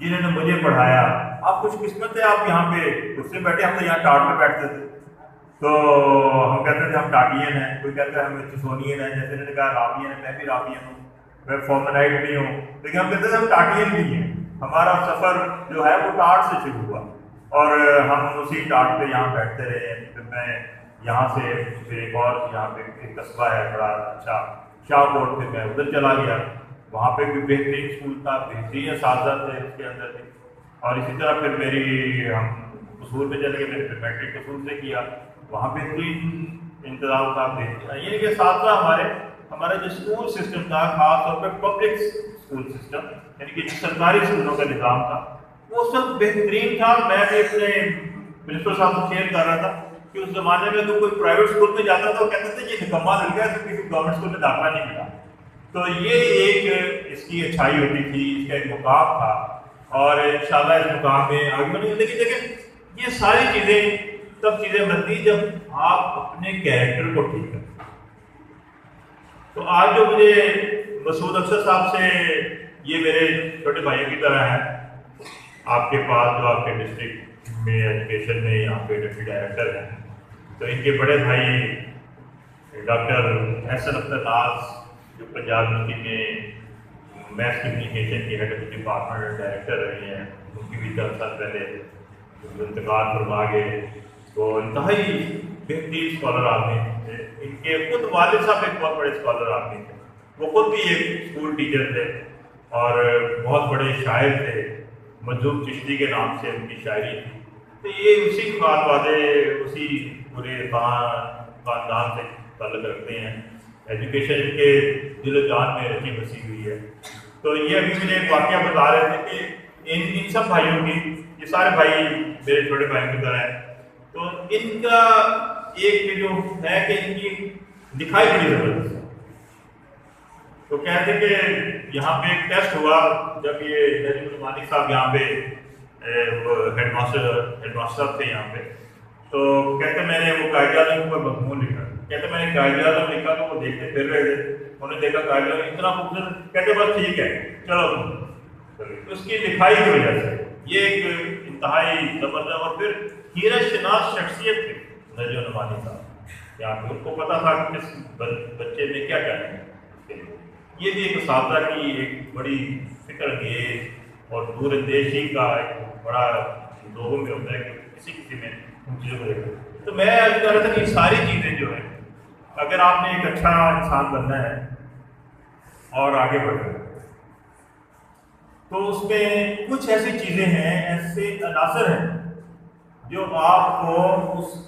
جنہوں نے مجھے پڑھایا. آپ خوش قسمت ہے آپ یہاں پہ کرسی بیٹھے, ہم تو یہاں ٹاٹ میں بیٹھتے تھے. تو ہم کہتے تھے ہم ٹاٹین ہیں, کوئی کہتا ہے ہم چسونین ہیں, جیسے انہوں نے کہا رابین ہے, میں بھی رابین ہوں, میں فارمنائٹ بھی ہوں, لیکن ہم کہتے تھے ہم ٹاٹین بھی ہیں. ہمارا سفر جو ہے وہ ٹاٹ سے شروع ہوا اور ہم اسی ٹاٹ پہ یہاں بیٹھتے رہے. پھر میں یہاں سے پھر ایک اور یہاں پہ ایک قصبہ ہے بڑا اچھا شاہ کوٹ پہ, میں ادھر چلا گیا. وہاں پہ بھی بہترین اسکول تھا, بہترین اساتذہ تھے اس کے اندر بھی. اور اسی طرح پھر میری ہم قصور میں چلے گئے, میں نے پھر میٹرک قصور سے کیا, وہاں بہترین انتظام تھا. یعنی کہ ساتھ ہمارا جو اسکول سسٹم تھا, خاص طور پہ پبلک اسکول سسٹم, یعنی کہ سرکاری اسکولوں کا نظام تھا, وہ سب بہترین تھا. میں بھی اپنے پرنسپل صاحب سے شیئر کر رہا تھا کہ اس زمانے میں تو کوئی پرائیویٹ اسکول میں جاتا تھا, وہ کہتے تھے یہ نکما لڑکا ہے, تو کسی گورنمنٹ اسکول میں داخلہ نہیں ملا. تو یہ ایک اس کی اچھائی ہوتی تھی, اس کا ایک مقام تھا, اور انشاءاللہ اس مقام میں آگے بڑھیں. لیکن دیکھیں یہ ساری چیزیں تب چیزیں بنتی جب آپ اپنے کیریکٹر کو ٹھیک کریں. تو آج جو مجھے مسعود افسر صاحب سے, یہ میرے چھوٹے بھائیوں کی طرح ہیں آپ کے پاس, جو آپ کے ڈسٹرکٹ میں ایجوکیشن میں یہاں پہ ڈپٹی ڈائریکٹر ہیں. تو ان کے بڑے بھائی ڈاکٹر احسن اختر ناز, جو پنجاب یونیورسٹی میں میس کمیونیکیشن کے ہیڈ آف ڈپارٹمنٹ ڈائریکٹر رہے ہیں, ان کی بھی 10 سال پہلے انتقال فرما گئے. تو انتہائی بہترین اسکالر آدمی تھے. ان کے خود والد صاحب ایک بہت بڑے اسکالر آدمی تھے, وہ خود بھی ایک اسکول ٹیچر تھے اور بہت بڑے شاعر تھے. منظور چشتی کے نام سے ان کی شاعری تھی. تو یہ اسی خاندان اسی پورے خاندان سے تعلق رکھتے ہیں. ایجوکیشن کے دل و جان میں رچی بسی ہوئی ہے. تو یہ ابھی مجھے ایک واقعہ بتا رہے تھے کہ ان سب بھائیوں کی, یہ سارے بھائی میرے چھوٹے بھائیوں کی طرح ہیں, تو ان کا ایک جو ہے کہ ان کی دکھائی بڑی زبردست ہے. تو کہتے کہ یہاں پہ ایک ٹیسٹ ہوا جب یہ نجم الرحمانی صاحب یہاں پہ ہیڈ ماسٹر صاحب تھے یہاں پہ. تو کہتے میں نے وہ قائد اعظم پر مضمون لکھا. کہتے میں نے قائد اعظم لکھا تو وہ دیکھتے پھر رہے تھے, انہوں نے دیکھا قائد اعظم اتنا خوبصورت, کہتے بس ٹھیک ہے چلو. اس کی لکھائی کی وجہ سے یہ ایک انتہائی زبردست, اور پھر حیرت شناس شخصیت تھی نجم الرحمانی صاحب. یہاں پہ ان کو پتا تھا کہ کس بچے میں کیا کرنا ہے. یہ بھی ایک اساتذہ کی ایک بڑی فکر انگیز اور دور اندیشی کا ایک بڑا لوگوں میں ہوتا ہے کہ کسی میں ان چیزوں کو دیکھا. تو میں کہہ رہا تھا کہ یہ ساری چیزیں جو ہیں, اگر آپ نے ایک اچھا انسان بننا ہے اور آگے بڑھنا ہے, تو اس میں کچھ ایسی چیزیں ہیں, ایسے عناصر ہیں جو آپ کو اس